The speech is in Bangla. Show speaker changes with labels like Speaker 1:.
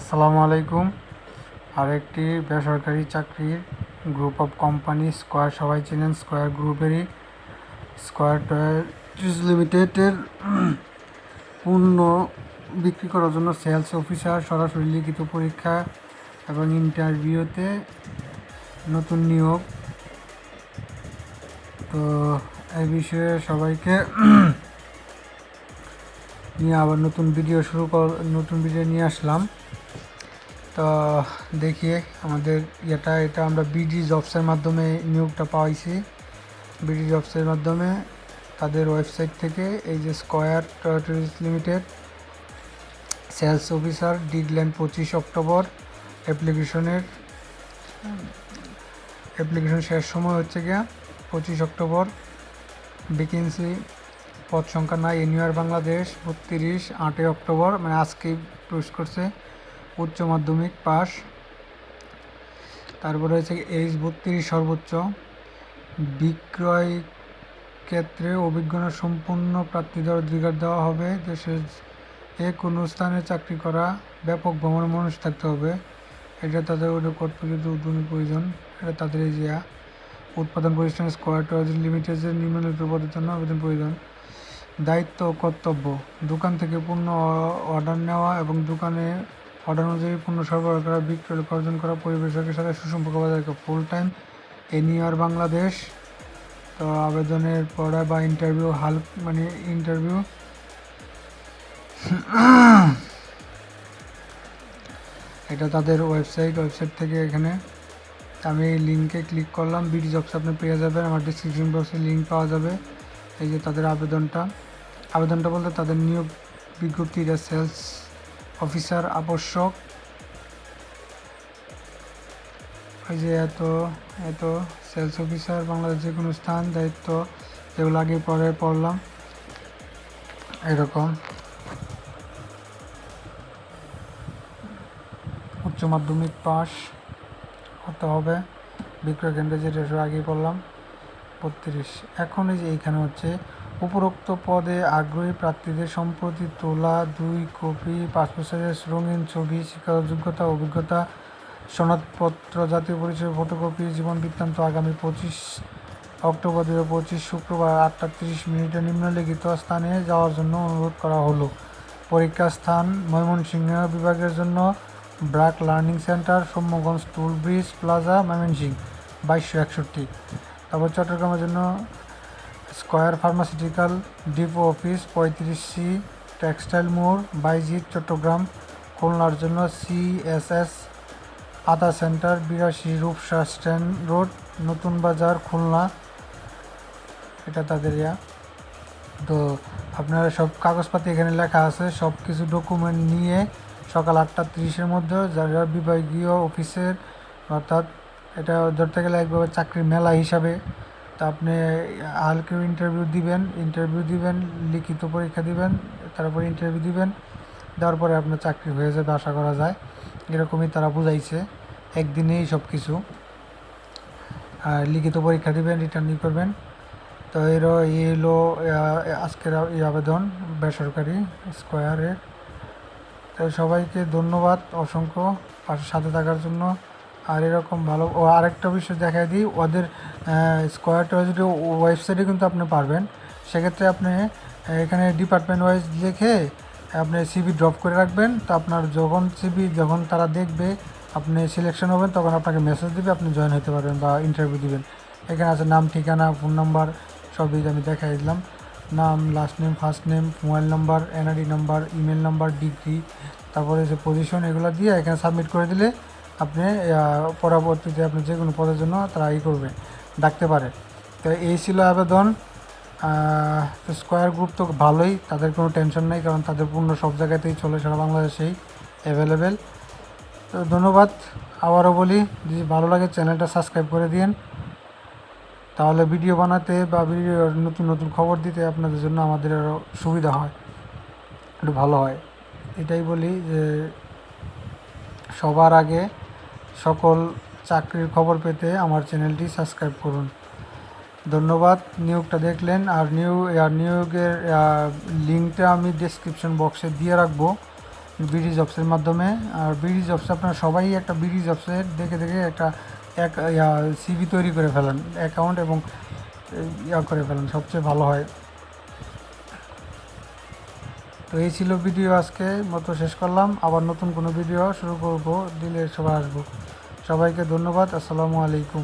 Speaker 1: আসসালামু আলাইকুম। আরেকটি বেসরকারি চাকরির গ্রুপ অফ কোম্পানি স্কয়ার, সবাই চেনেন স্কয়ার গ্রুপেরই স্কয়ার টয়েজ লিমিটেডের পণ্য বিক্রি করার জন্য সেলস অফিসার সরাসরি লিখিত পরীক্ষা এবং ইন্টারভিউতে নতুন নিয়োগ। তো এই বিষয়ে সবাইকে নিয়ে আবার নতুন ভিডিও নিয়ে আসলাম। তো দেখিয়ে আমাদের এটা আমরা বিডি জবসের মাধ্যমে নিয়োগটা পাইছি। বিডি জবসের মাধ্যমে তাদের ওয়েবসাইট থেকে এই যে Square Toys Limited sales officer, deadline 25 October. Application শেষ সময় হচ্ছে গিয়া 25 অক্টোবর। ভ্যাকেন্সি পদ সংখ্যা নাই, এনিওয়ার বাংলাদেশ 32, 8 অক্টোবর, মানে আজকেই পোস্ট করছে। উচ্চ মাধ্যমিক পাস, তারপরে হচ্ছে এইচ 32 সর্বোচ্চ। বিক্রয় ক্ষেত্রে অভিজ্ঞতা সম্পূর্ণ প্রার্থীদের অধিকার দেওয়া হবে। দেশের কোনো স্থানে চাকরি করা, ব্যাপক ভ্রমণ মানুষ থাকতে হবে। এটা তাদের কর্তৃপক্ষের উদ্যমী প্রয়োজন। এটা তাদের এই যে উৎপাদন প্রতিষ্ঠান স্কয়ার টয়েজ লিমিটেডের নিম্নলিখিত পদের জন্য আবেদন প্রয়োজন। দায়িত্ব ও কর্তব্য: দোকান থেকে পণ্য অর্ডার নেওয়া এবং দোকানে অর্ডার অনুযায়ী পণ্য সরবরাহ করা, বিক্রয় অর্জন করা, পরিবেশকের সাথে সুসম্পর্ক বজায় রাখা। Full time, anywhere Bangladesh. তো আবেদনের পড়া বা ইন্টারভিউ ইন্টারভিউ এটা তাদের ওয়েবসাইট থেকে এখানে আমি এই লিঙ্কে ক্লিক করলাম। বিডি জবস আপনি পেয়ে যাবেন, আমার ডিসক্রিপশন বক্সে লিঙ্ক পাওয়া যাবে। এই যে তাদের আবেদনটা বলতে তাদের নিয়োগ বিজ্ঞপ্তি, এটা সেলস অফিসার আবশ্যক। এই যে এত সেলস অফিসার বাংলাদেশ যে কোনো স্থান, দায়িত্ব যেগুলো আগে পড়লাম এরকম। উচ্চ মাধ্যমিক পাস হতে হবে। বিক্রয় কেন্দ্রে যেটা আগেই বললাম 32। এখন এই যে এইখানে হচ্ছে উপরোক্ত পদে আগ্রহী প্রার্থীদের সম্প্রতি তোলা 2 কপি পাসপোর্ট সাইজের রঙিন ছবি, শিক্ষাগত যোগ্যতা, অভিজ্ঞতা, সনদপত্র, জাতীয় পরিচয় ফটোকপি, জীবন বৃত্তান্ত আগামী 25 অক্টোবর 2025 শুক্রবার 8:30 নিম্নলিখিত স্থানে যাওয়ার জন্য অনুরোধ করা হলো। পরীক্ষা স্থান: ময়মনসিংহ বিভাগের জন্য ব্র্যাক লার্নিং সেন্টার, সৌম্যগঞ্জ টুল ব্রিজ প্লাজা, ময়মনসিংহ 2261। তারপর চট্টগ্রামের জন্য square pharmaceutical depot office 35C, textile মোড়, বাইজিৎ, চট্টগ্রাম। খুলনার জন্য CSS আদা সেন্টার 82, রূপসা স্ট্যান্ড রোড, নতুন বাজার, খুলনা। এটা তাদের তো আপনারা সব কাগজপাতি এখানে লেখা আছে, সব কিছু ডকুমেন্ট নিয়ে সকাল 8:30 মধ্যে যারা বিভাগীয় অফিসের, অর্থাৎ এটা ধরতে গেলে একভাবে চাকরির মেলা হিসাবে। তা আপনি হালকা ইন্টারভিউ দিবেন, লিখিত পরীক্ষা দিবেন, তারপরে ইন্টারভিউ দিবেন, দেওয়ার পরে আপনার চাকরি হয়ে যাবে আশা করা যায়। এরকমই তারা বুঝাইছে, একদিনেই সব কিছু। লিখিত পরীক্ষা দিবেন, রিটার্ন করবেন। তো এলো আজকের এই আবেদন বেসরকারি স্কয়ারের। তো সবাইকে ধন্যবাদ অসংখ্য সাথে থাকার জন্য। আর এরকম ভালো আরেকটা বিষয় দেখাই দিই, ওদের স্কয়ার টয়েজের ওয়েবসাইটে কিন্তু আপনি পারবেন। সেক্ষেত্রে আপনি এখানে ডিপার্টমেন্ট ওয়াইজ লিখে আপনি সিভি ড্রপ করে রাখবেন। তো আপনার যখন তারা দেখবে আপনি সিলেকশন হবেন, তখন আপনাকে মেসেজ দেবে, আপনি জয়েন হতে পারবেন বা ইন্টারভিউ দিবেন। এখানে আছে নাম, ঠিকানা, ফোন নাম্বার, সবই আমি দেখাই দিলাম। নাম, last name, first name, mobile number, NID number, email number, degree, তারপরে যে পজিশন, এগুলো দিয়ে এখানে সাবমিট করে দিলে আপনি পরবর্তীতে আপনি যে কোনো পদের জন্য তারা করবে, ডাকতে পারে। তো এই ছিল আবেদন। স্কয়ার গ্রুপ তো ভালোই, তাদের কোনো টেনশন নেই, কারণ তাদের পণ্য সব জায়গাতেই চলে, সারা বাংলাদেশেই অ্যাভেলেবেল। তো ধন্যবাদ। আবারও বলি, যদি ভালো লাগে চ্যানেলটা সাবস্ক্রাইব করে দিন, তাহলে ভিডিও বানাতে বা নতুন খবর দিতে আপনাদের জন্য আমাদের আরও সুবিধা হয়, একটু ভালো হয়। এটাই বলি যে সবার আগে সকল চাকরির খবর পেতে আমার চ্যানেলটি সাবস্ক্রাইব করুন। ধন্যবাদ। নিয়োগটা দেখলেন, আর নিয়োগের লিঙ্কটা আমি ডেসক্রিপশন বক্সে দিয়ে রাখবো। বিডি জবসের মাধ্যমে। আর বিডি জবসে আপনারা সবাই একটা বিডি জবসের দেখে দেখে একটা সিভি তৈরি করে ফেলেন, অ্যাকাউন্ট এবং করে ফেলেন, সবচেয়ে ভালো হয়। তো এই ছিল ভিডিও, আজকে মতো শেষ করলাম। আবার নতুন কোনো ভিডিও শুরু করব, দিলে সবাই আসবো। সবাইকে ধন্যবাদ। আসসালামু আলাইকুম।